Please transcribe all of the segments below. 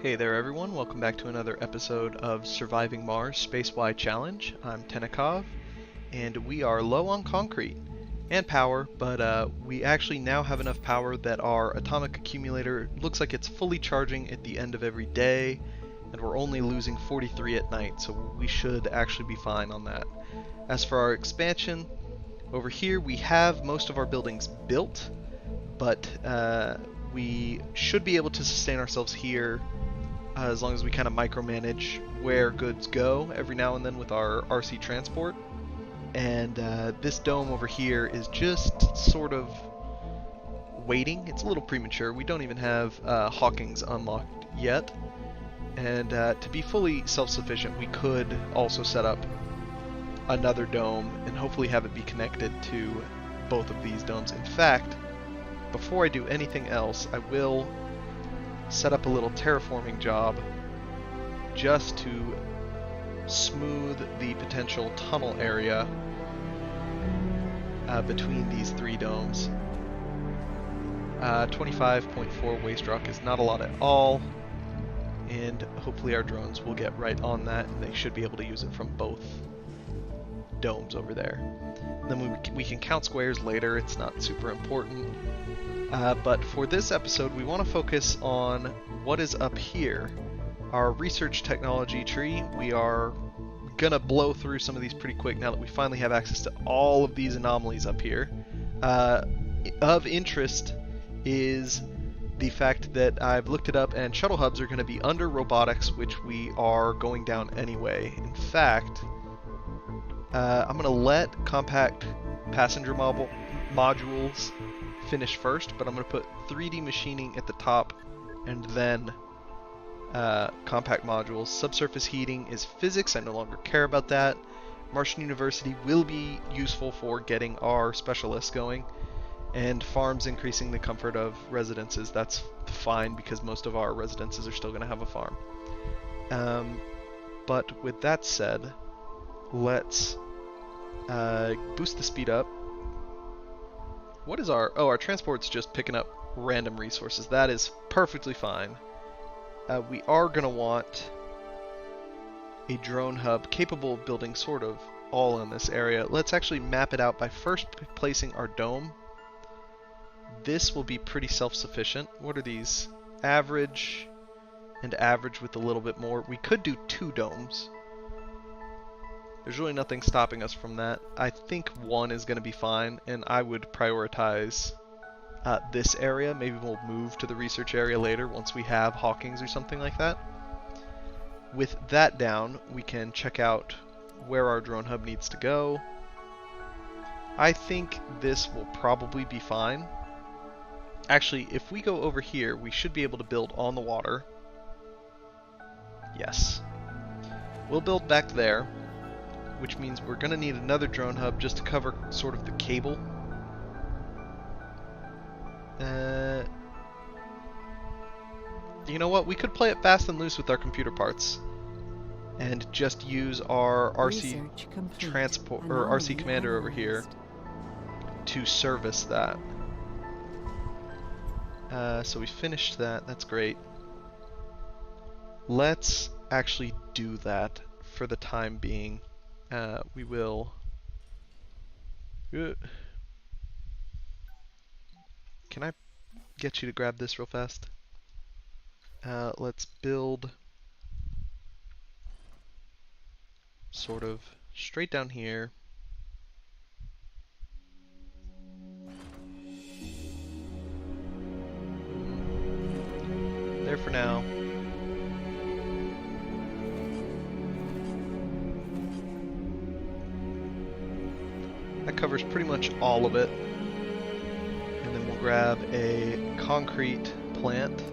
Hey there everyone, welcome back to another episode of Surviving Mars SpaceY Challenge. I'm Tennikov, and we are low on concrete and power, but we actually now have enough power that our atomic accumulator looks like it's fully charging at the end of every day, and we're only losing 43 at night, so we should actually be fine on that. As for our expansion, over here we have most of our buildings built, but we should be able to sustain ourselves here as long as we kind of micromanage where goods go every now and then with our RC transport. And this dome over here is just sort of waiting. It's a little premature. We don't even have Hawking's unlocked yet. And to be fully self-sufficient, we could also set up another dome and hopefully have it be connected to both of these domes. In fact, before I do anything else, I will set up a little terraforming job just to smooth the potential tunnel area between these three domes. 25.4 waste rock is not a lot at all, and hopefully our drones will get right on that, and they should be able to use it from both domes over there. And then we can count squares later, it's not super important. But for this episode, we want to focus on what is up here. Our research technology tree, we are gonna blow through some of these pretty quick now that we finally have access to all of these anomalies up here. Of interest is the fact that I've looked it up, and shuttle hubs are going to be under robotics, which we are going down anyway. In fact, I'm going to let compact passenger modules finish first, but I'm going to put 3D machining at the top and then compact modules. Subsurface heating is physics. I no longer care about that. Martian University will be useful for getting our specialists going, and farms increasing the comfort of residences. That's fine because most of our residences are still going to have a farm. But with that said, let's boost the speed up. What is our transport's just picking up random resources. That is perfectly fine. We are going to want a drone hub capable of building sort of all in this area. Let's actually map it out by first placing our dome. This will be pretty self-sufficient. What are these? Average and average with a little bit more. We could do 2 domes. There's really nothing stopping us from that. I think 1 is going to be fine, and I would prioritize this area. Maybe we'll move to the research area later once we have Hawking's or something like that. With that down, we can check out where our drone hub needs to go. I think this will probably be fine. Actually, if we go over here, we should be able to build on the water. Yes. We'll build back there, which means we're going to need another drone hub just to cover sort of the cable. You know what? We could play it fast and loose with our computer parts and just use our RC transport or RC commander over here to service that. So we finished that. That's great. Let's actually do that for the time being. We will. Can I get you to grab this real fast? Let's build sort of straight down here. There for now. That covers pretty much all of it. And then we'll grab a concrete plant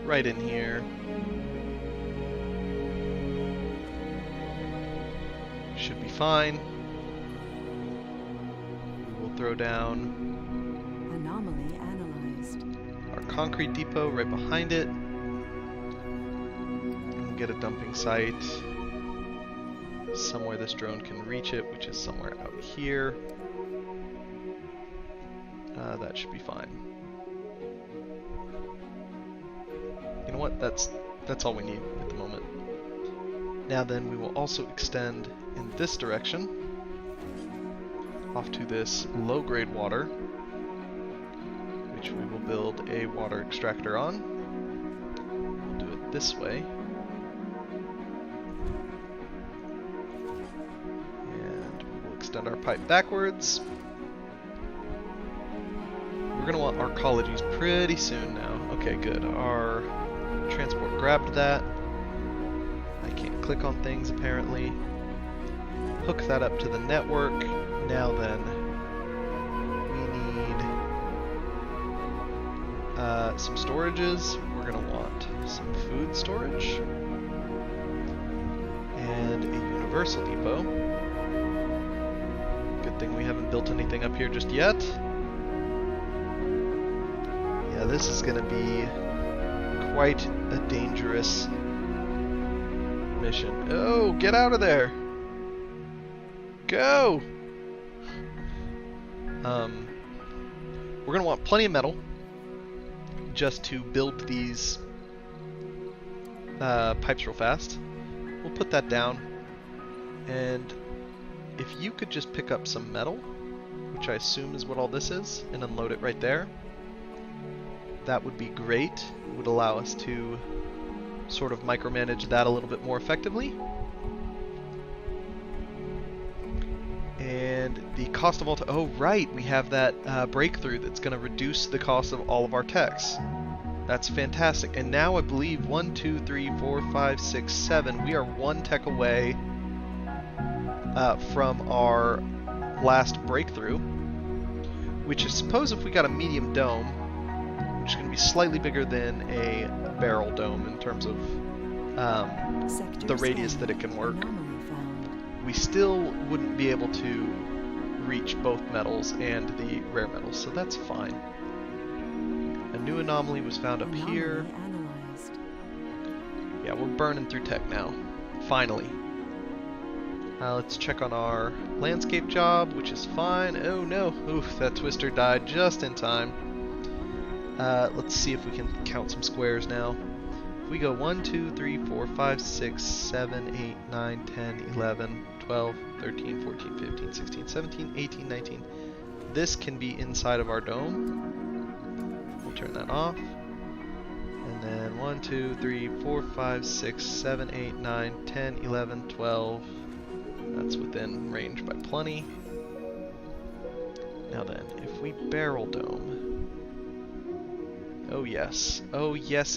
right in here. Should be fine. We will throw down anomaly analyzed. Our concrete depot right behind it. And we'll get a dumping site somewhere this drone can reach it, which is somewhere out here. That should be fine. You know what? That's all we need at the moment. Now then, we will also extend in this direction, off to this low-grade water, which we will build a water extractor on. We'll do it this way. And we will extend our pipe backwards. We're going to want arcologies pretty soon now. Okay, good. Our transport grabbed that. I can't click on things apparently. Hook that up to the network. Now then, we need some storages. We're going to want some food storage. And a universal depot. Good thing we haven't built anything up here just yet. Yeah, this is going to be quite a dangerous mission. Oh, get out of there! Go! We're going to want plenty of metal just to build these pipes real fast. We'll put that down. And if you could just pick up some metal, which I assume is what all this is, and unload it right there, that would be great. It would allow us to sort of micromanage that a little bit more effectively. And the cost of all... oh, right! We have that breakthrough that's going to reduce the cost of all of our techs. That's fantastic. And now I believe 1, 2, 3, 4, 5, 6, 7. We are 1 tech away from our last breakthrough. Which I suppose if we got a medium dome, which is going to be slightly bigger than a barrel dome in terms of the radius that it can work, we still wouldn't be able to reach both metals and the rare metals, so that's fine. A new anomaly was found up here. Yeah, we're burning through tech now. Finally. Let's check on our landscape job, which is fine. Oh no! Oof, that twister died just in time. Let's see if we can count some squares now. If we go 1, 2, 3, 4, 5, 6, 7, 8, 9, 10, 11, 12, 13, 14, 15, 16, 17, 18, 19. This can be inside of our dome. We'll turn that off. And then 1, 2, 3, 4, 5, 6, 7, 8, 9, 10, 11, 12. That's within range by plenty. Now then, if we barrel dome... oh yes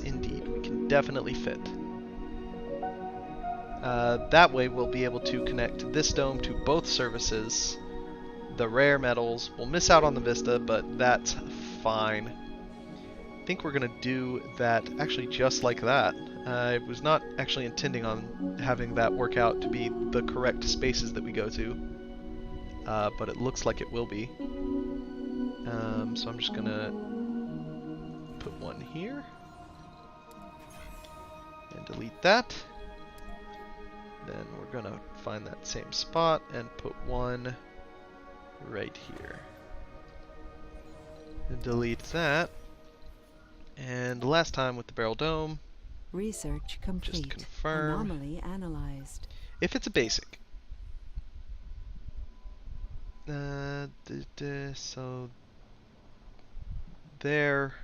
indeed, we can definitely fit. That way we'll be able to connect this dome to both services. The rare metals, we'll miss out on the vista, but that's fine. I think we're going to do that actually just like that. I was not actually intending on having that work out to be the correct spaces that we go to, but it looks like it will be. So I'm just going to put one here and delete that. Then we're going to find that same spot and put one right here. And delete that. And last time with the barrel dome, research complete. Just confirm. Anomaly analyzed. If it's a basic. So there.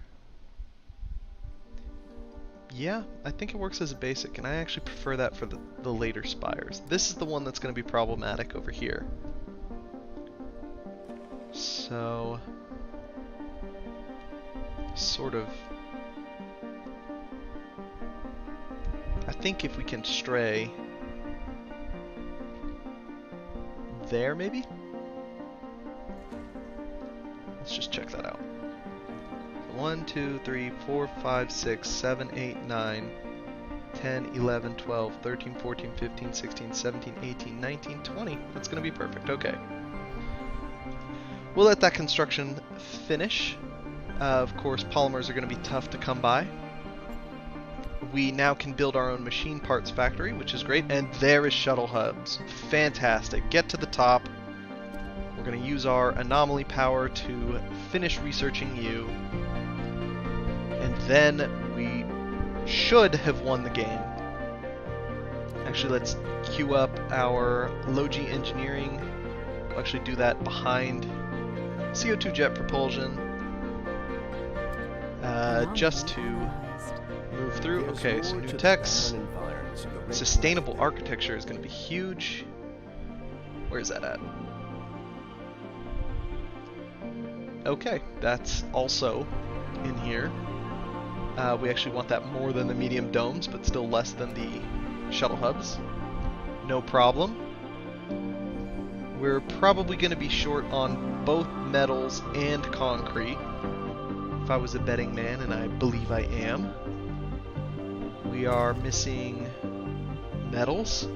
Yeah, I think it works as a basic, and I actually prefer that for the later spires. This is the one that's going to be problematic over here. So, sort of... I think if we can stray there, maybe? Let's just check that out. 1, 2, 3, 4, 5, 6, 7, 8, 9, 10, 11, 12, 13, 14, 15, 16, 17, 18, 19, 20. That's going to be perfect. Okay. We'll let that construction finish. Of course, polymers are going to be tough to come by. We now can build our own machine parts factory, which is great. And there is shuttle hubs. Fantastic. Get to the top. We're going to use our anomaly power to finish researching you. And then we should have won the game. Actually, let's queue up our low-G engineering. We'll actually do that behind CO2 jet propulsion. Just to move through. Okay, so new techs. Sustainable architecture is going to be huge. Where's that at? Okay, that's also in here. We actually want that more than the medium domes, but still less than the shuttle hubs. No problem. We're probably going to be short on both metals and concrete. If I was a betting man, and I believe I am. We are missing metals,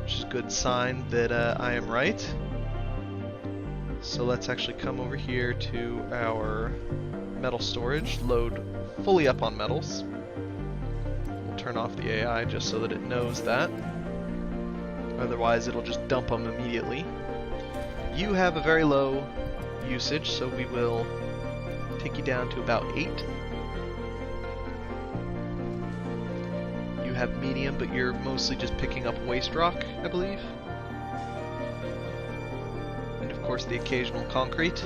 which is a good sign that I am right. So let's actually come over here to our metal storage, load fully up on metals. We'll turn off the AI just so that it knows that. Otherwise it'll just dump them immediately. You have a very low usage, so we will take you down to about 8. You have medium, but you're mostly just picking up waste rock, I believe. And of course the occasional concrete,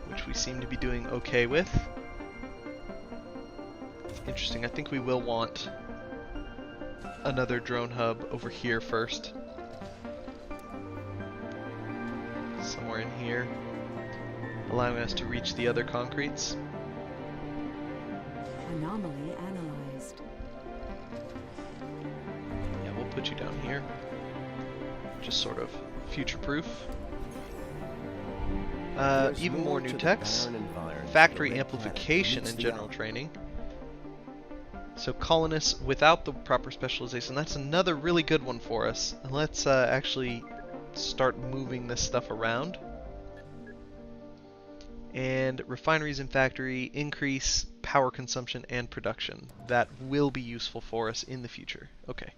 which we seem to be doing okay with. Interesting, I think we will want another drone hub over here first. Somewhere in here, allowing us to reach the other concretes. Anomaly analyzed. Yeah, we'll put you down here. Just sort of future-proof. Even more new techs. Factory amplification and general training. So colonists without the proper specialization. That's another really good one for us. And let's actually start moving this stuff around. And refineries and factory increase power consumption and production. That will be useful for us in the future. Okay.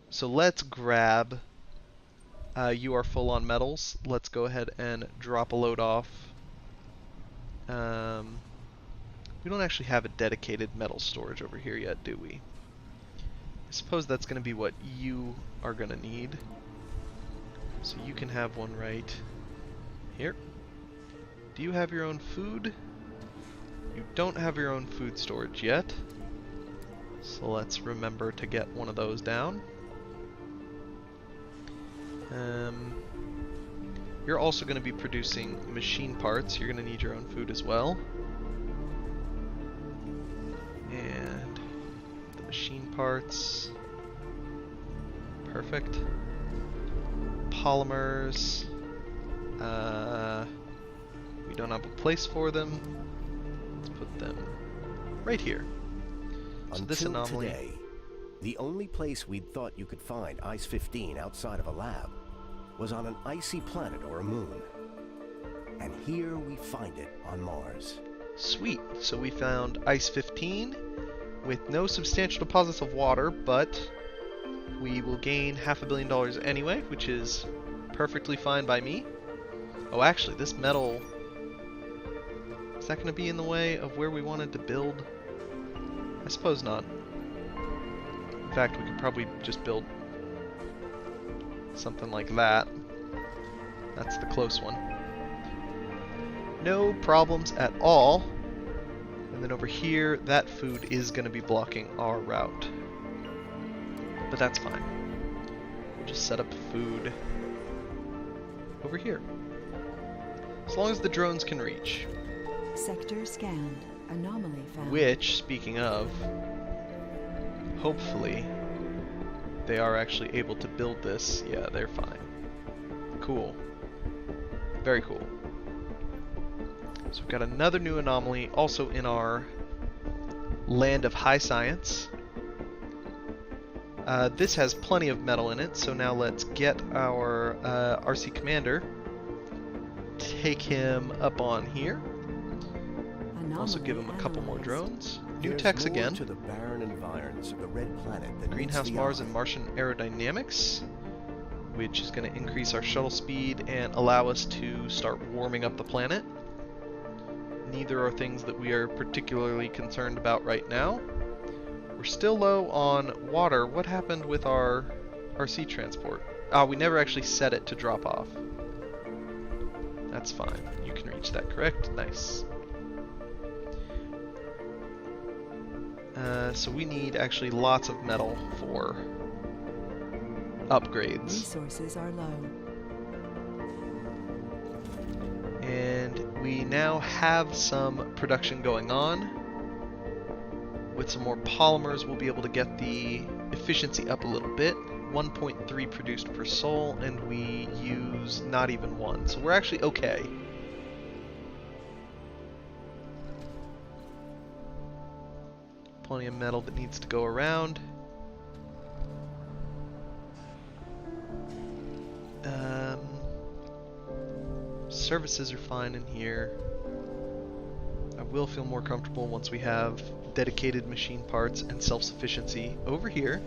So let's grab, you are full on metals. Let's go ahead and drop a load off. We don't actually have a dedicated metal storage over here yet, do we? I suppose that's going to be what you are going to need. So you can have one right here. Do you have your own food? You don't have your own food storage yet. So let's remember to get one of those down. You're also going to be producing machine parts. You're going to need your own food as well. And the machine parts. Perfect. Polymers. We don't have a place for them. Let's put them right here. So this anomaly. Today, the only place we'd thought you could find Ice-15 outside of a lab was on an icy planet or a moon. And here we find it on Mars. Sweet. So we found Ice-15 with no substantial deposits of water, but we will gain $500 million anyway, which is perfectly fine by me. Oh, actually, this metal... Is that going to be in the way of where we wanted to build? I suppose not. In fact, we could probably just build something like that. That's the close one. No problems at all. And then over here, that food is going to be blocking our route. But that's fine. We'll just set up food over here. As long as the drones can reach. Sector scanned. Anomaly found. Which, speaking of, hopefully they are actually able to build this. Yeah, they're fine. Cool. Very cool. So we've got another new anomaly also in our land of high science. This has plenty of metal in it, so now let's get our RC commander, take him up on here. Also give him a couple more drones. New techs again. To the barren environs of the red planet that Greenhouse Mars and Martian aerodynamics, which is going to increase our shuttle speed and allow us to start warming up the planet. neither are things that we are particularly concerned about right now. We're still low on water. What happened with our sea transport? Ah, we never actually set it to drop off. That's fine. You can reach that, correct? Nice. So we need actually lots of metal for upgrades. Resources are low. And we now have some production going on. With some more polymers, we'll be able to get the efficiency up a little bit. 1.3 produced per soul, and we use not even 1. So we're actually okay. Plenty of metal that needs to go around. Services are fine in here. I will feel more comfortable once we have dedicated machine parts and self-sufficiency over here.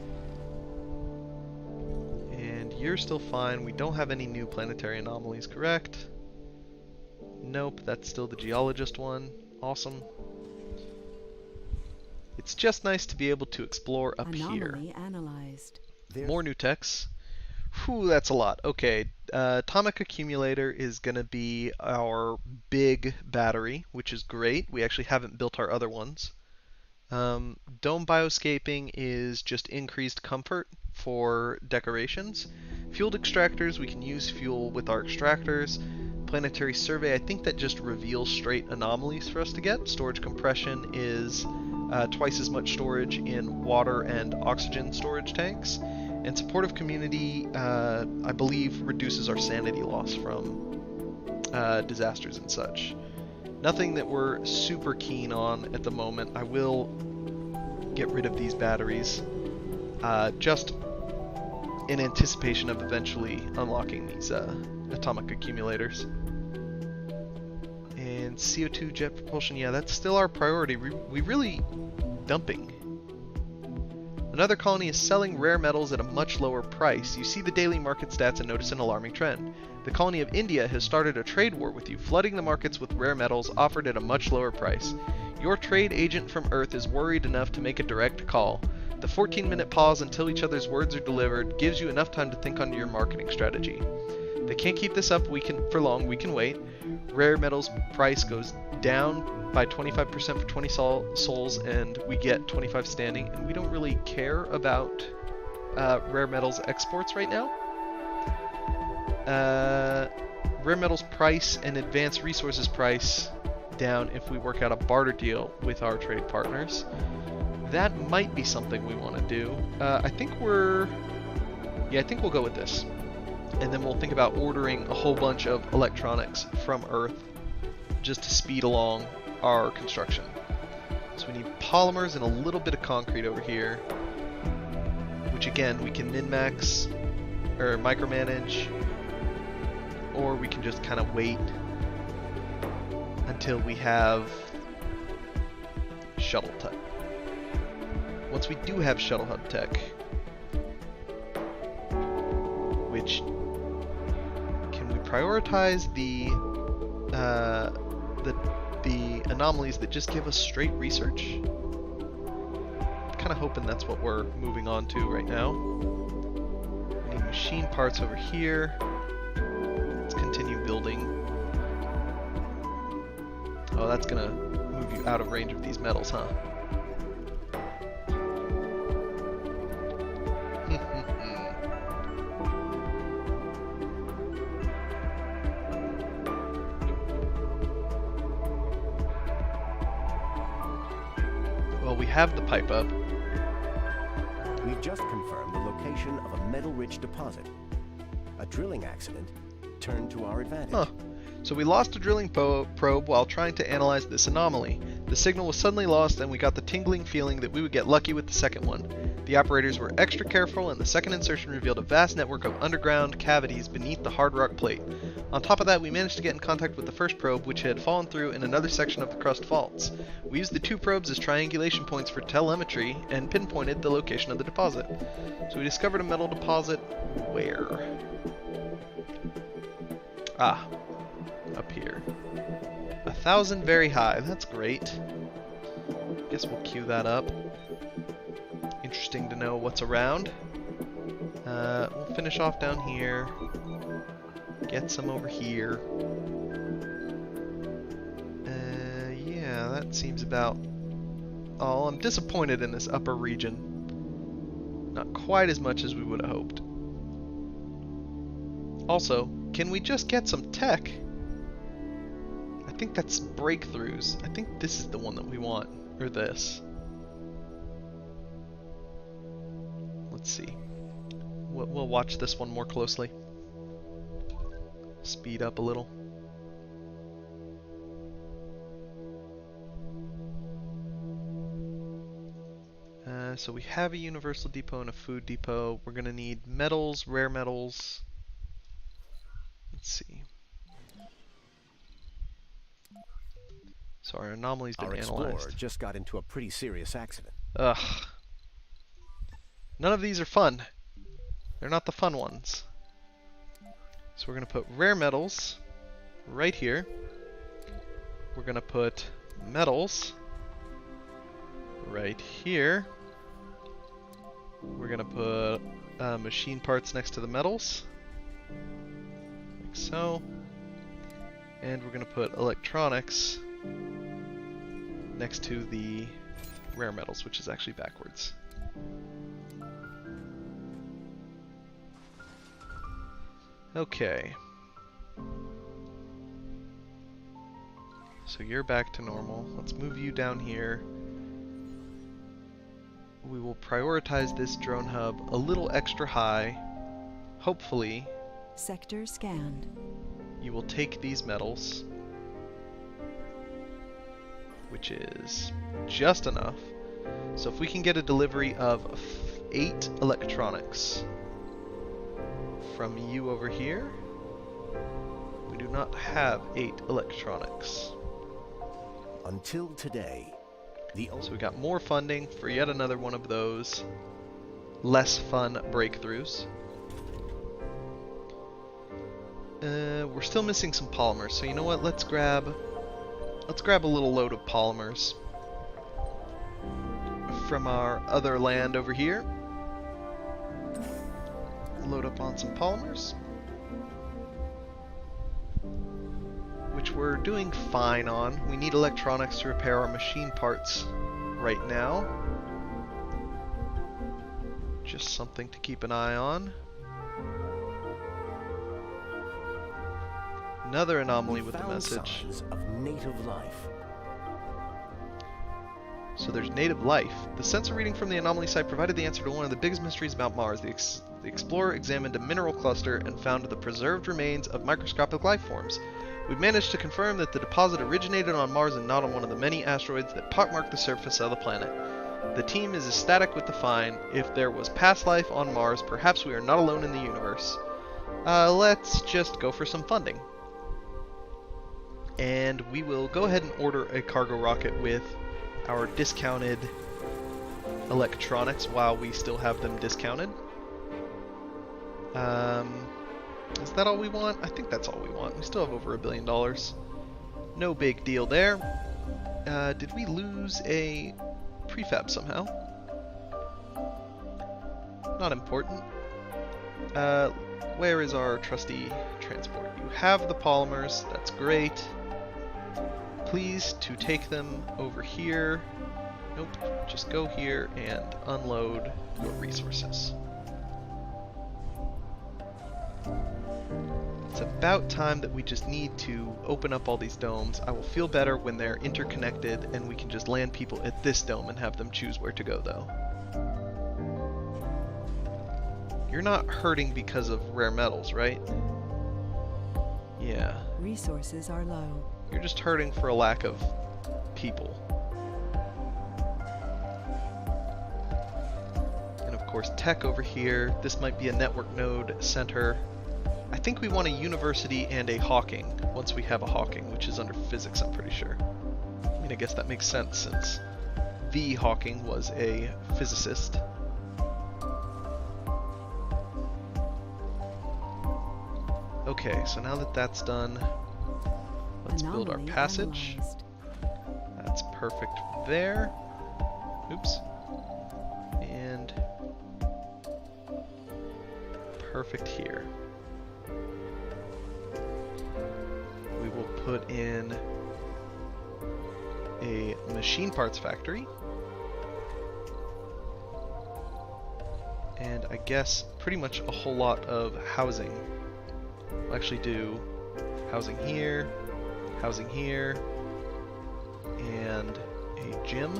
And you're still fine. We don't have any new planetary anomalies, correct? Nope, that's still the geologist one. Awesome. It's just nice to be able to explore up here. Anomaly analyzed. More new techs. Whew, that's a lot. Okay, atomic accumulator is going to be our big battery, which is great. We actually haven't built our other ones. Dome bioscaping is just increased comfort for decorations. Fueled extractors, we can use fuel with our extractors. Planetary survey, I think that just reveals straight anomalies for us to get. Storage compression is twice as much storage in water and oxygen storage tanks. And supportive community, I believe, reduces our sanity loss from disasters and such. Nothing that we're super keen on at the moment. I will get rid of these batteries, just in anticipation of eventually unlocking these atomic accumulators. And CO2 jet propulsion, yeah, that's still our priority. We really dumping. Another colony is selling rare metals at a much lower price. You see the daily market stats and notice an alarming trend. The colony of India has started a trade war with you, flooding the markets with rare metals offered at a much lower price. Your trade agent from Earth is worried enough to make a direct call. The 14-minute pause until each other's words are delivered gives you enough time to think on your marketing strategy. They can't keep this up for long, we can wait. Rare metals price goes down by 25% for 20 souls, and we get 25 standing, and we don't really care about rare metals exports right now. Rare metals price and advanced resources price down if we work out a barter deal with our trade partners. That might be something we want to do. I think we'll go with this. And then we'll think about ordering a whole bunch of electronics from Earth just to speed along our construction. So we need polymers and a little bit of concrete over here, which again we can min-max or micromanage, or we can just kind of wait until we have shuttle tech. Once we do have shuttle hub tech, which can we prioritize the anomalies that just give us straight research? I'm kind of hoping that's what we're moving on to right now. We need machine parts over here. Let's continue building. Oh, that's gonna move you out of range of these metals, huh? We have the pipe up. We've just confirmed the location of a metal-rich deposit. A drilling accident turned to our advantage. Huh. So we lost a drilling probe while trying to analyze this anomaly. The signal was suddenly lost, and we got the tingling feeling that we would get lucky with the second one. The operators were extra careful, and the second insertion revealed a vast network of underground cavities beneath the hard rock plate. On top of that, we managed to get in contact with the first probe, which had fallen through in another section of the crust faults. We used the two probes as triangulation points for telemetry and pinpointed the location of the deposit. So we discovered a metal deposit where? Ah, up here. A 1,000 very high. That's great. Guess we'll queue that up. Interesting to know what's around. We'll finish off down here. Get some over here. Yeah, that seems about all. I'm disappointed in this upper region. Not quite as much as we would have hoped. Also, can we just get some tech? I think that's breakthroughs. I think this is the one that we want. Or this. Let's see. We'll watch this one more closely. Speed up a little. So we have a universal depot and a food depot. We're going to need metals, rare metals. Let's see. So our anomaly's been analyzed. Our explorer just got into a pretty serious accident. Ugh. None of these are fun. They're not the fun ones. So we're going to put rare metals right here. We're going to put metals right here. We're going to put machine parts next to the metals. Like so. And we're going to put electronics next to the rare metals, which is actually backwards. Okay. So you're back to normal. Let's move you down here. We will prioritize this drone hub a little extra high. Hopefully, Sector scanned. you will take these metals, which is just enough. So if we can get a delivery of 8 electronics from you over here. We do not have 8 electronics. Until today, so we got more funding for yet another one of those less fun breakthroughs. We're still missing some polymers, so you know what? Let's grab a little load of polymers from our other land over here. Load up on some polymers, which we're doing fine on. We need electronics to repair our machine parts right now. Just something to keep an eye on. Another anomaly with the message. Signs of native life. So there's native life. The sensor reading from the anomaly site provided the answer to one of the biggest mysteries about Mars. The explorer examined a mineral cluster and found the preserved remains of microscopic life forms. We've managed to confirm that the deposit originated on Mars and not on one of the many asteroids that pockmark the surface of the planet. The team is ecstatic with the find. If there was past life on Mars, perhaps we are not alone in the universe. Let's just go for some funding. And we will go ahead and order a cargo rocket with our discounted electronics while we still have them discounted. Is that all we want? I think that's all we want. We still have over $1 billion. No big deal there. Did we lose a prefab somehow? Not important. Where is our trusty transport? You have the polymers. That's great. Please to take them over here. Nope. Just go here and unload your resources. It's about time that we just need to open up all these domes. I will feel better when they're interconnected and we can just land people at this dome and have them choose where to go, though. You're not hurting because of rare metals, right? Yeah. Resources are low. You're just hurting for a lack of people. And of course, tech over here. This might be a network node center. I think we want a university and a Hawking once we have a Hawking, which is under physics, I'm pretty sure. I mean, I guess that makes sense since the Hawking was a physicist. Okay, so now that that's done, let's let's build our Anomaly passage. analyzed. That's perfect there. Oops. And perfect here. We will put in a machine parts factory. And I guess pretty much a whole lot of housing. We'll actually do housing here, and a gym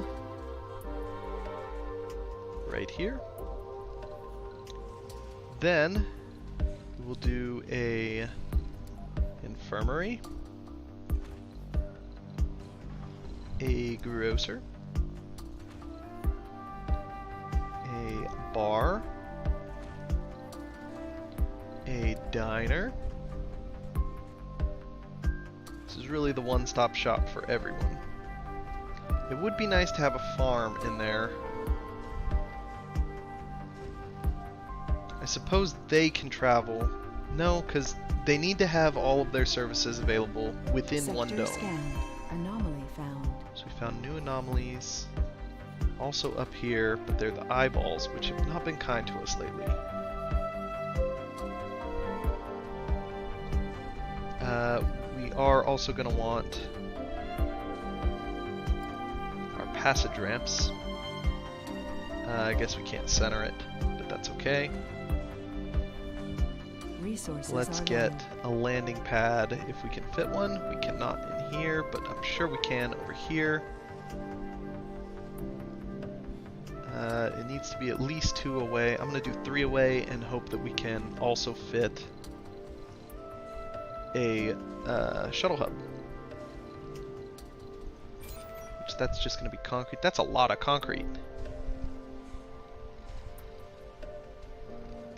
right here. Then we will do a infirmary, a grocer, a bar, a diner. This is really the one-stop shop for everyone. It would be nice to have a farm in there. I suppose they can travel. No, because they need to have all of their services available within one Sector dome. scanned. Anomaly found. So we found new anomalies. Also up here, but they're the eyeballs, which have not been kind to us lately. We are also going to want our passage ramps. I guess we can't center it, but that's okay. Resources Let's are get low. a landing pad if we can fit one. We cannot in here, but I'm sure we can over here. It needs to be at least 2 away. I'm going to do 3 away and hope that we can also fit a shuttle hub. Which that's just going to be concrete. That's a lot of concrete.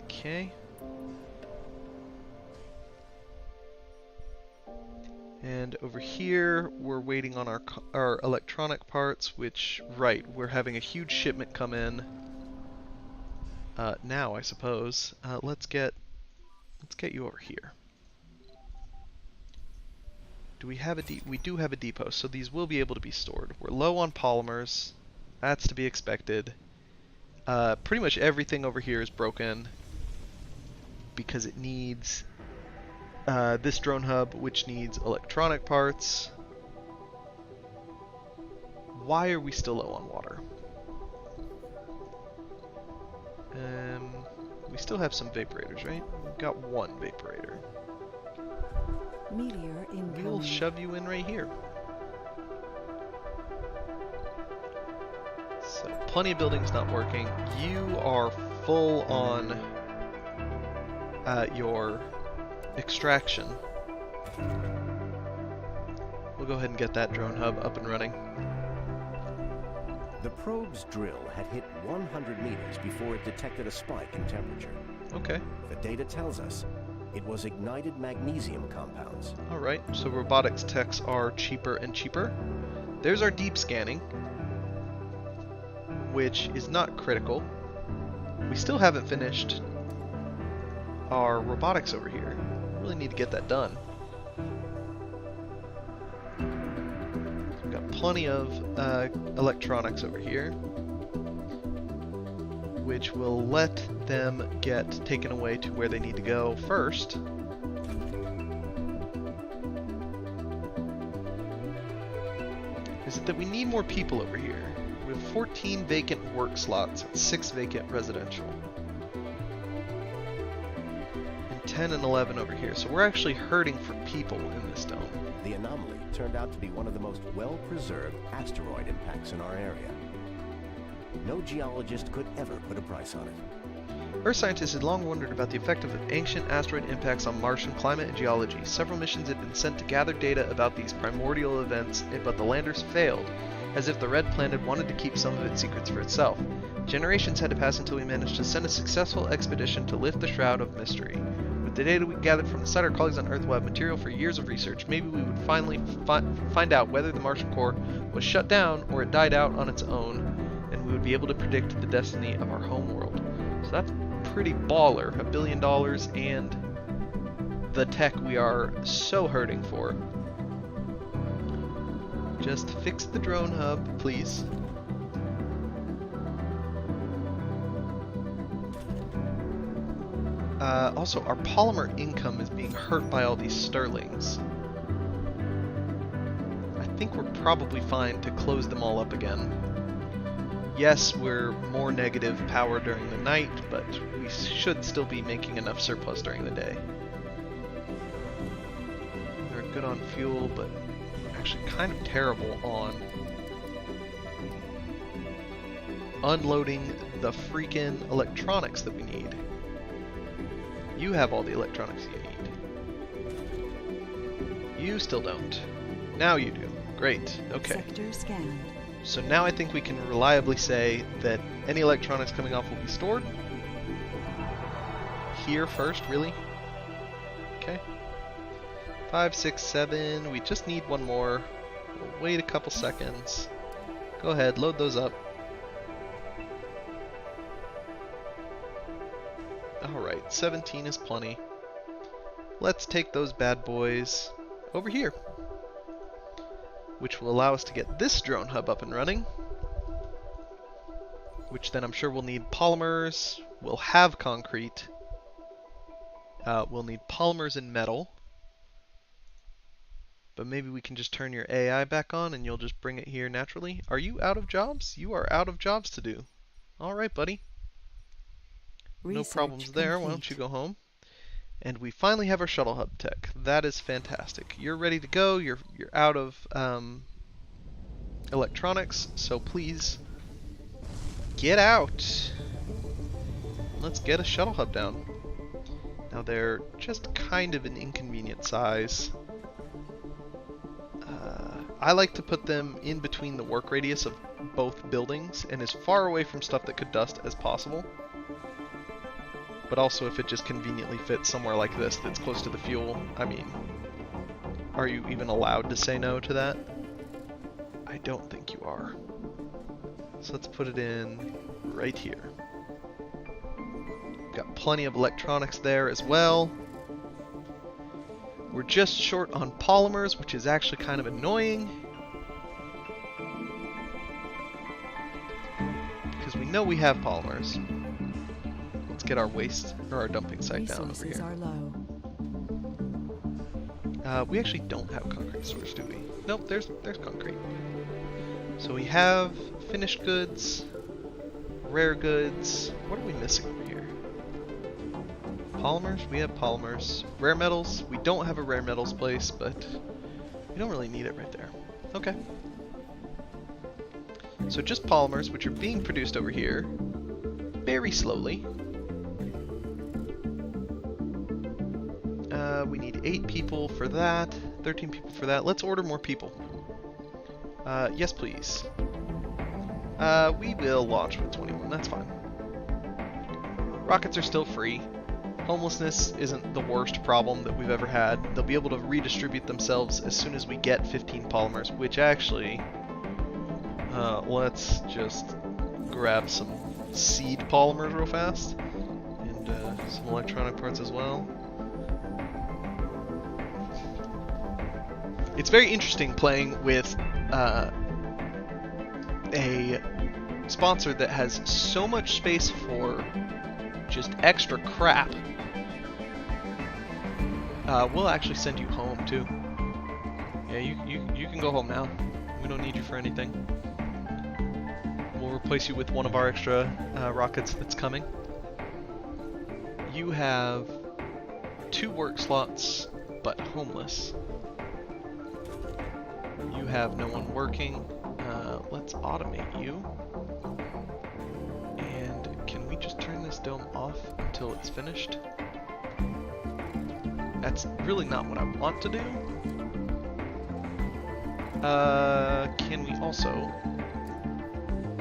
Okay. And over here, we're waiting on our electronic parts, which, right, we're having a huge shipment come in. Now, I suppose. Let's get you over here. Do we have a we do have a depot, so these will be able to be stored. We're low on polymers. That's to be expected. Pretty much everything over here is broken because it needs this drone hub, which needs electronic parts. Why are we still low on water? We still have some vaporators, right? We've got 1 vaporator. Meteor incoming. We'll shove you in right here. So, plenty of buildings not working. You are full on your extraction. We'll go ahead and get that drone hub up and running. The probe's drill had hit 100 meters before it detected a spike in temperature. Okay. The data tells us it was ignited magnesium compounds. Alright, so robotics techs are cheaper and cheaper. There's our deep scanning, which is not critical. We still haven't finished our robotics over here. We really need to get that done. We've got plenty of electronics over here, which will let them get taken away to where they need to go first. Is it that we need more people over here? We have 14 vacant work slots and 6 vacant residential. And 10 and 11 over here, so we're actually hurting for people in this dome. The anomaly turned out to be one of the most well-preserved asteroid impacts in our area. No geologist could ever put a price on it. Earth scientists had long wondered about the effect of ancient asteroid impacts on Martian climate and geology. Several missions had been sent to gather data about these primordial events, but the landers failed, as if the Red Planet wanted to keep some of its secrets for itself. Generations had to pass until we managed to send a successful expedition to lift the shroud of mystery. With the data we gathered from the site, our colleagues on Earth will have material for years of research. Maybe we would finally find out whether the Martian core was shut down or it died out on its own, and we would be able to predict the destiny of our home world. So that's pretty baller, $1 billion and the tech we are so hurting for. Just fix the drone hub, please. Also, our polymer income is being hurt by all these sterlings. I think we're probably fine to close them all up again. Yes, we're more negative power during the night, but we should still be making enough surplus during the day. They're good on fuel, but actually kind of terrible on unloading the freaking electronics that we need. You have all the electronics you need. You still don't. Now you do. Great. Okay. Sector scanned. So now I think we can reliably say that any electronics coming off will be stored. Here first, really? Okay. 5, 6, 7. We just need one more. We'll wait a couple seconds. Go ahead, load those up. Alright, 17 is plenty. Let's take those bad boys over here, which will allow us to get this drone hub up and running, which then I'm sure we'll need polymers. We'll have concrete. We'll need polymers and metal. But maybe we can just turn your AI back on and you'll just bring it here naturally. Are you out of jobs? You are out of jobs to do. Alright, buddy. No problems there. Why don't you go home? And we finally have our shuttle hub tech. That is fantastic. You're ready to go. You're out of electronics, so please get out. Let's get a shuttle hub down. Now they're just kind of an inconvenient size. I like to put them in between the work radius of both buildings and as far away from stuff that could dust as possible. But also if it just conveniently fits somewhere like this that's close to the fuel, I mean, are you even allowed to say no to that? I don't think you are. So let's put it in right here. Got plenty of electronics there as well. We're just short on polymers, which is actually kind of annoying, because we know we have polymers. Let's get our waste, or our dumping site down over Resources here. are low. We actually don't have concrete storage, do we? Nope, there's concrete. So we have finished goods, rare goods. What are we missing over here? Polymers? We have polymers. Rare metals? We don't have a rare metals place, but we don't really need it right there. Okay. So just polymers, which are being produced over here very slowly. We need 8 people for that, 13 people for that. Let's order more people. Yes, please. We will launch with 21, that's fine. Rockets are still free. Homelessness isn't the worst problem that we've ever had. They'll be able to redistribute themselves as soon as we get 15 polymers, which actually, let's just grab some seed polymers real fast, and some electronic parts as well. It's very interesting playing with a sponsor that has so much space for just extra crap. We'll actually send you home too. Yeah, you can go home now. We don't need you for anything. We'll replace you with one of our extra rockets that's coming. You have 2 work slots, but homeless. You have no one working. Let's automate you. And can we just turn this dome off until it's finished? That's really not what I want to do. Can we also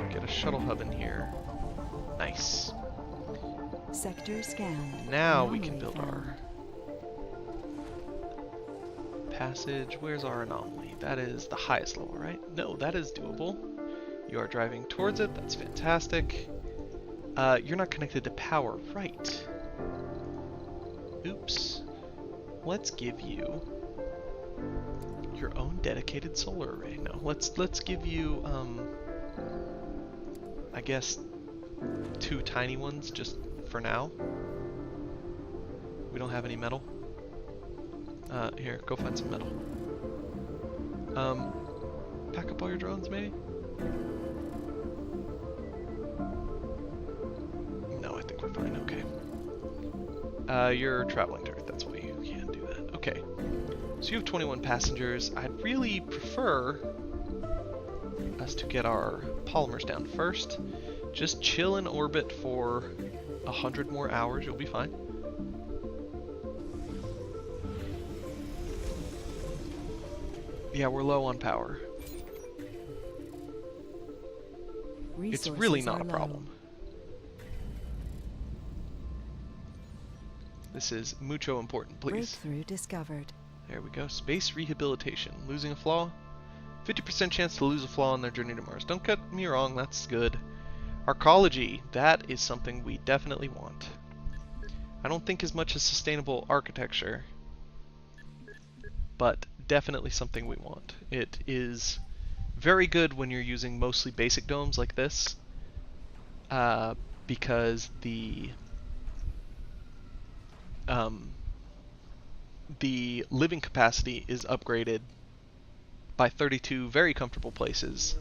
get a shuttle hub in here? Nice. Sector scanned. Now we can Anomaly build found. our passage. Where's our anomaly? That is the highest level, right? No, that is doable. You are driving towards it. That's fantastic. You're not connected to power, right? Oops. Let's give you Your own dedicated solar array. No, let's give you I guess 2 tiny ones just for now. We don't have any metal. Here, go find some metal. Pack up all your drones, maybe? No, I think we're fine. Okay. You're traveling to Earth. That's why you can't do that. Okay. So you have 21 passengers. I'd really prefer us to get our polymers down first. Just chill in orbit for 100 more hours. You'll be fine. Yeah, we're low on power. It's really not a problem. This is mucho important, please. Breakthrough discovered. There we go. Space rehabilitation. Losing a flaw? 50% chance to lose a flaw on their journey to Mars. Don't get me wrong, that's good. Arcology. That is something we definitely want. I don't think as much as sustainable architecture, but definitely something we want. It is very good when you're using mostly basic domes like this, because the living capacity is upgraded by 32 very comfortable places,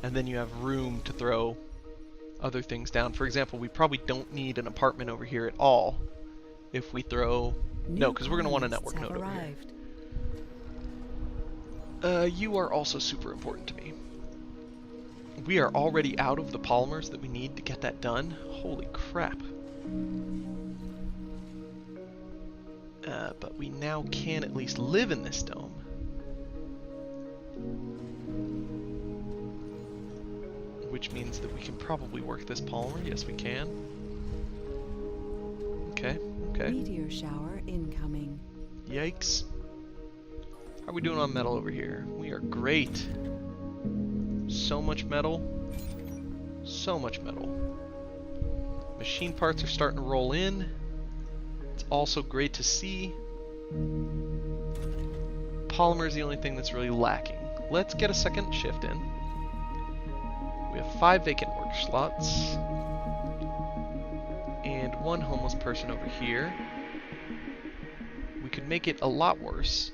and then you have room to throw other things down. For example, we probably don't need an apartment over here at all if we throw... No, because we're going to want a network node over here. You are also super important to me. We are already out of the polymers that we need to get that done. Holy crap. But we now can at least live in this dome. Which means that we can probably work this polymer. Yes, we can. Okay, okay. Meteor shower incoming. Yikes. How are we doing on metal over here? We are great. So much metal. So much metal. Machine parts are starting to roll in. It's also great to see. Polymer is the only thing that's really lacking. Let's get a second shift in. We have 5 vacant work slots. And 1 homeless person over here. We could make it a lot worse.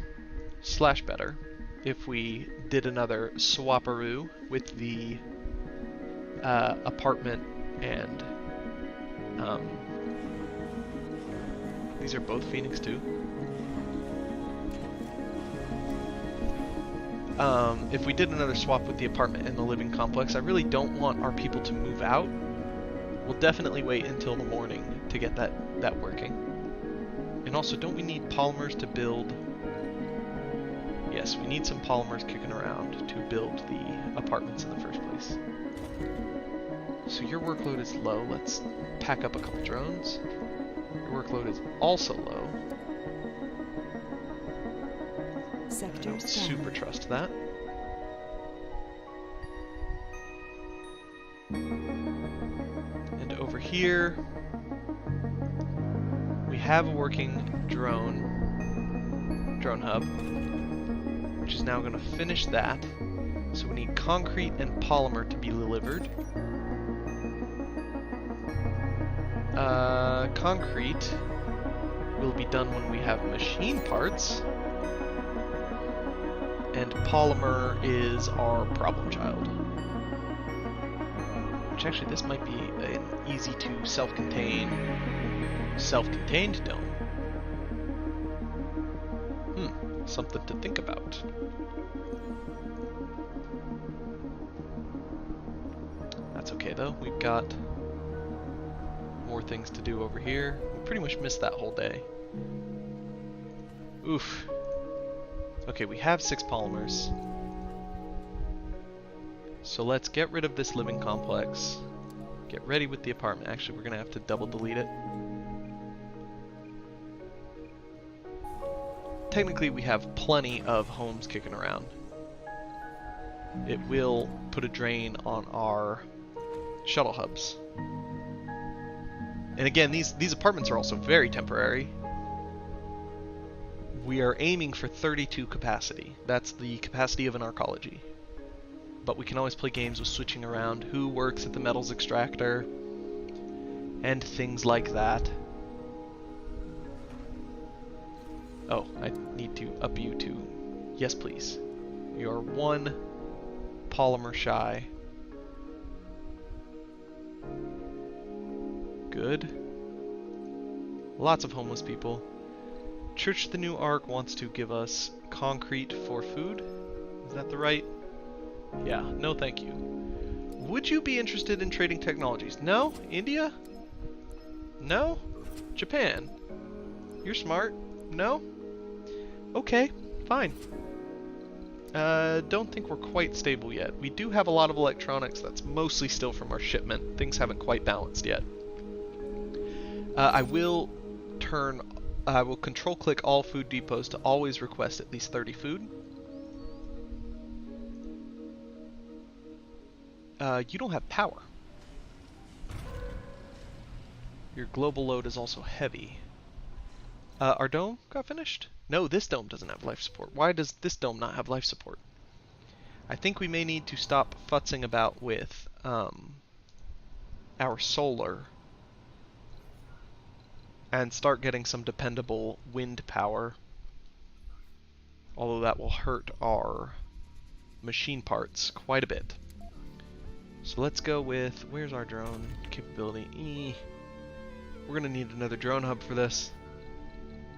Slash better. If we did another swaparoo with the apartment and these are both Phoenix too. If we did another swap with the apartment and the living complex, I really don't want our people to move out. We'll definitely wait until the morning to get that working. And also, don't we need polymers to build? Yes, we need some polymers kicking around to build the apartments in the first place. So your workload is low. Let's pack up a couple drones. Your workload is also low. I don't super trust that. And over here, we have a working drone hub, which is now going to finish that. So we need concrete and polymer to be delivered. Concrete will be done when we have machine parts. And polymer is our problem child. Which actually, this might be an easy to self-contained dome. Something to think about. That's okay though, we've got more things to do over here. We pretty much missed that whole day. Oof. Okay, we have 6 polymers. So let's get rid of this living complex. Get ready with the apartment. Actually, we're gonna have to double delete it. Technically, we have plenty of homes kicking around. It will put a drain on our shuttle hubs. And again, these apartments are also very temporary. We are aiming for 32 capacity. That's the capacity of an arcology. But we can always play games with switching around who works at the metals extractor and things like that. Oh, I need to up you to yes, please. You're 1 polymer shy. Good. Lots of homeless people. Church of the New Ark wants to give us concrete for food. Is that the right? Yeah, no thank you. Would you be interested in trading technologies? No? India? No? Japan? You're smart. No? Okay, fine. Don't think we're quite stable yet. We do have a lot of electronics that's mostly still from our shipment. Things haven't quite balanced yet. I will control click all food depots to always request at least 30 food. You don't have power. Your global load is also heavy. Our dome got finished? No, this dome doesn't have life support. Why does this dome not have life support? I think we may need to stop futzing about with our solar and start getting some dependable wind power. Although that will hurt our machine parts quite a bit. So let's go with, where's our drone capability? We're going to need another drone hub for this.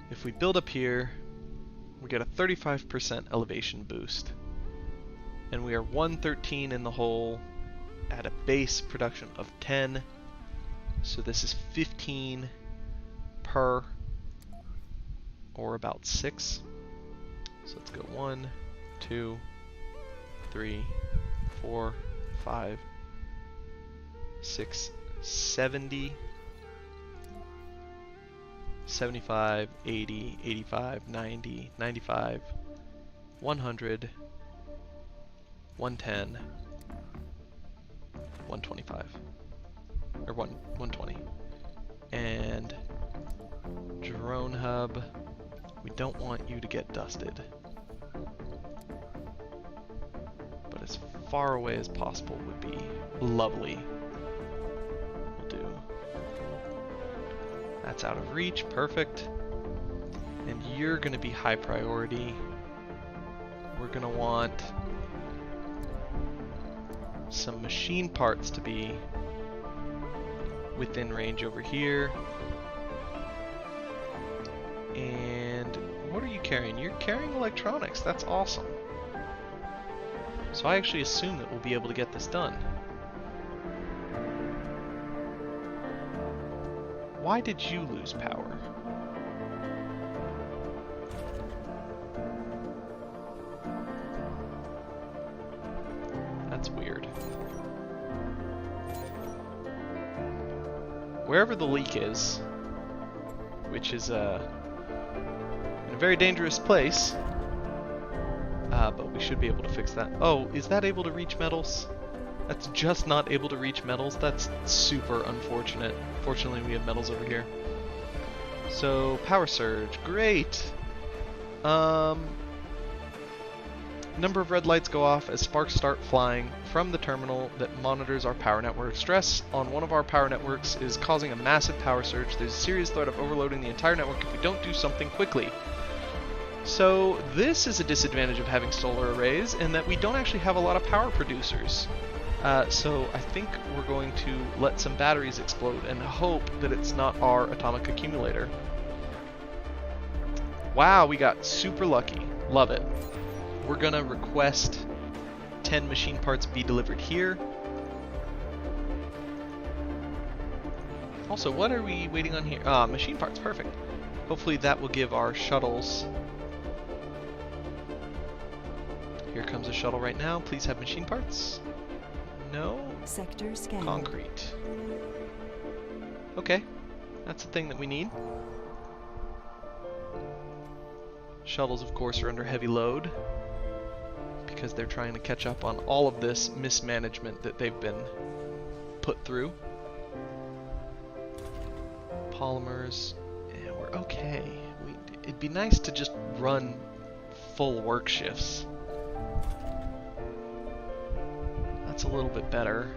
If we build up here, we get a 35% elevation boost. And we are 113 in the hole at a base production of 10. So this is 15 per, or about 6. So let's go 1, 2, 3, 4, 5, 6, 70, 75, 80, 85, 90, 95, 100, 110, 125, or 120. And drone hub, we don't want you to get dusted. But as far away as possible would be lovely. We'll do. That's out of reach, perfect. And you're gonna be high priority. We're gonna want some machine parts to be within range over here. And what are you carrying? You're carrying electronics. That's awesome. So I actually assume that we'll be able to get this done. Why did you lose power? That's weird. Wherever the leak is, which is in a very dangerous place, but we should be able to fix that. Oh, is that able to reach metals? That's just not able to reach metals? That's super unfortunate. Fortunately, we have metals over here. So, power surge. Great! Number of red lights go off as sparks start flying from the terminal that monitors our power network. Stress on one of our power networks is causing a massive power surge. There's a serious threat of overloading the entire network if we don't do something quickly. So this is a disadvantage of having solar arrays, in that we don't actually have a lot of power producers. So I think we're going to let some batteries explode and hope that it's not our atomic accumulator. Wow, we got super lucky. Love it. We're gonna request 10 machine parts be delivered here. Also, what are we waiting on here? Machine parts, perfect. Hopefully that will give our shuttles. Here comes a shuttle right now. Please have machine parts. No? Sector scan. Concrete. Okay, that's the thing that we need. Shuttles, of course, are under heavy load because they're trying to catch up on all of this mismanagement that they've been put through. Polymers, yeah, we're okay. it'd be nice to just run full work shifts. That's a little bit better.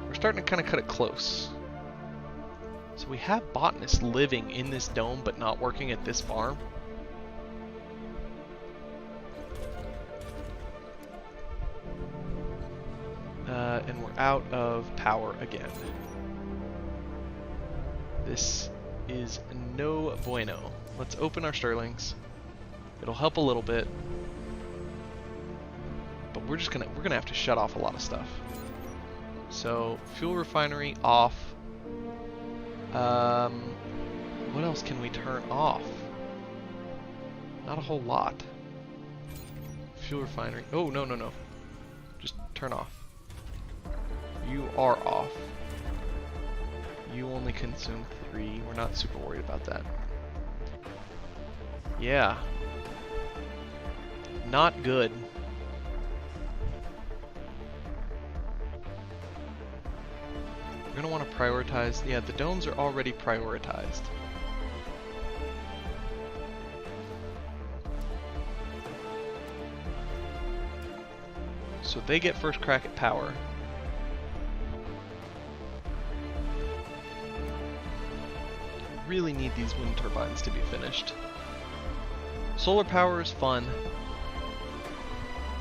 We're starting to kind of cut it close. So we have botanists living in this dome but not working at this farm. And we're out of power again. This is no bueno. Let's open our Sterlings. It'll help a little bit. But we're gonna have to shut off a lot of stuff. So, fuel refinery off. What else can we turn off? Not a whole lot. Fuel refinery. Oh, no, no, no. Just turn off. You are off. You only consume 3. We're not super worried about that. Yeah. Not good. We're gonna want to prioritize. Yeah, the domes are already prioritized. So they get first crack at power. Really need these wind turbines to be finished. Solar power is fun,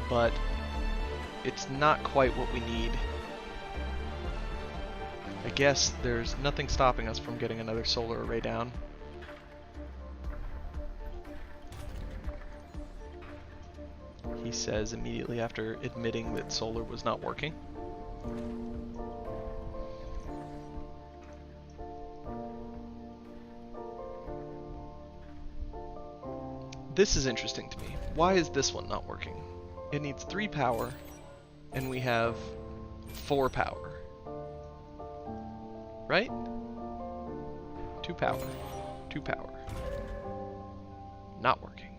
but it's not quite what we need. I guess there's nothing stopping us from getting another solar array down. He says immediately after admitting that solar was not working. This is interesting to me. Why is this one not working? It needs 3 power, and we have 4 power. Right? 2 power. 2 power. Not working.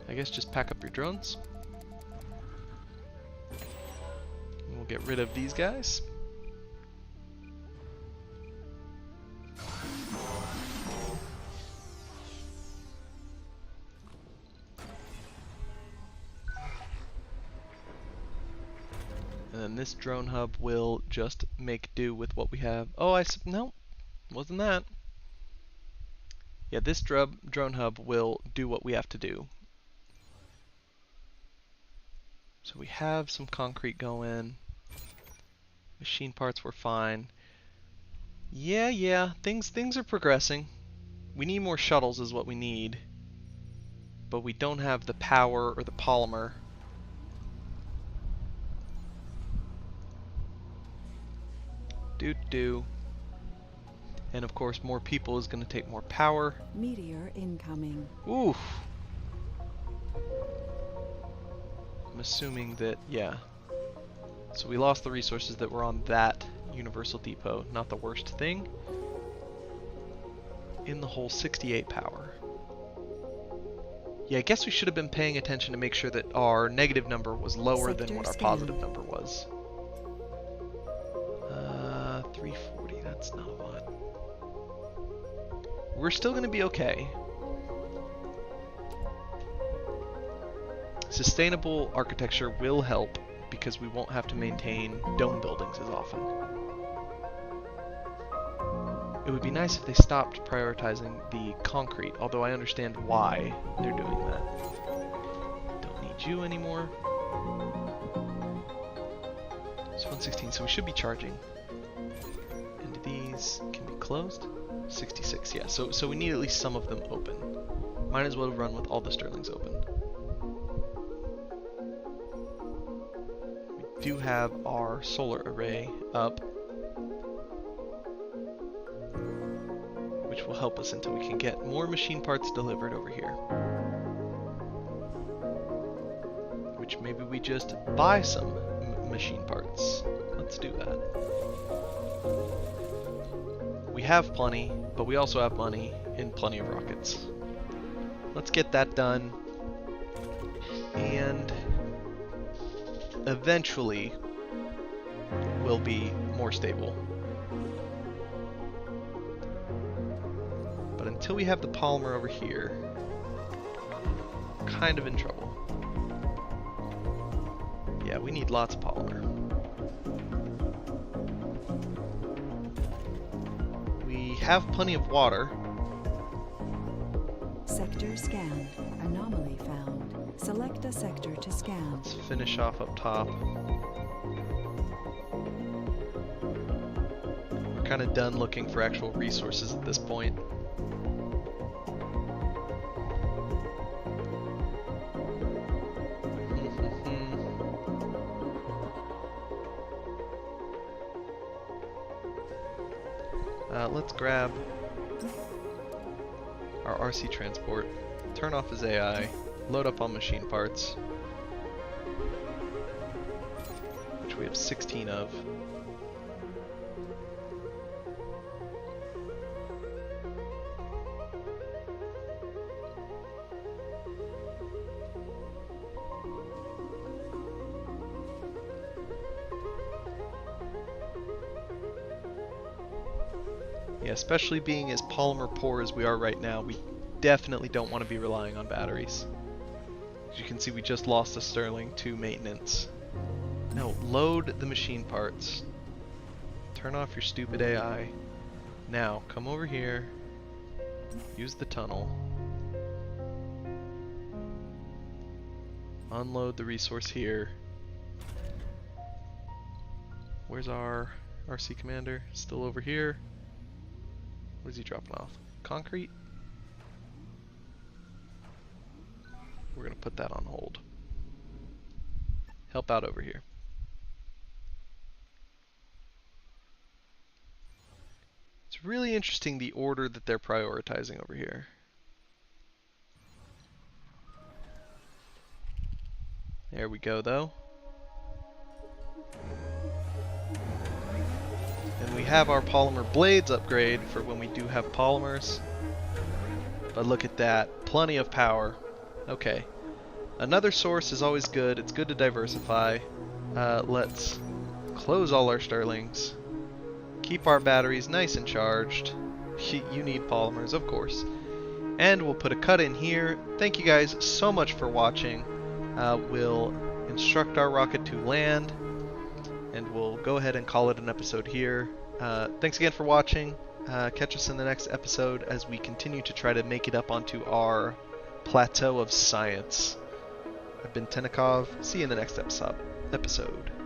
I guess just pack up your drones. And we'll get rid of these guys. And then this drone hub will just make do with what we have. Oh, no, wasn't that. Yeah, this drone hub will do what we have to do. So we have some concrete going. Machine parts were fine. Yeah, things are progressing. We need more shuttles is what we need. But we don't have the power or the polymer. Do. And of course, more people is going to take more power. Meteor incoming. Oof. I'm assuming that, yeah. So we lost the resources that were on that Universal Depot. Not the worst thing. In the whole 68 power. Yeah, I guess we should have been paying attention to make sure that our negative number was lower than what our positive number was. 340, that's not a lot. We're still going to be okay. Sustainable architecture will help because we won't have to maintain dome buildings as often. It would be nice if they stopped prioritizing the concrete, although I understand why they're doing that. Don't need you anymore. It's 116, so we should be charging. And these can be closed. 66, yeah. So we need at least some of them open. Might as well run with all the Sterlings open. We do have our solar array up, which will help us until we can get more machine parts delivered over here. Which maybe we just buy some machine parts. Let's do that. We have plenty, but we also have money and plenty of rockets. Let's get that done. And eventually will be more stable. But until we have the polymer over here, kind of in trouble. Yeah, we need lots of polymer. We have plenty of water. Sector scanned. Anomaly found. Select a sector to scan. Let's finish off up top. We're kind of done looking for actual resources at this point. Let's grab our RC transport, turn off his AI, load up on machine parts, which we have 16 of. Yeah, especially being as polymer poor as we are right now, we definitely don't want to be relying on batteries. As you can see, we just lost a Sterling to maintenance. No, load the machine parts. Turn off your stupid AI. Now, come over here. Use the tunnel. Unload the resource here. Where's our RC commander? Still over here. What is he dropping off? Concrete? We're going to put that on hold. Help out over here. It's really interesting the order that they're prioritizing over here. There we go, though. And we have our polymer blades upgrade for when we do have polymers. But look at that. Plenty of power. Okay. Another source is always good. It's good to diversify. Let's close all our Sterlings. Keep our batteries nice and charged. You need polymers, of course. And we'll put a cut in here. Thank you guys so much for watching. We'll instruct our rocket to land. And we'll go ahead and call it an episode here. Thanks again for watching. Catch us in the next episode as we continue to try to make it up onto our plateau of science. I've been Tenakov. See you in the next episode.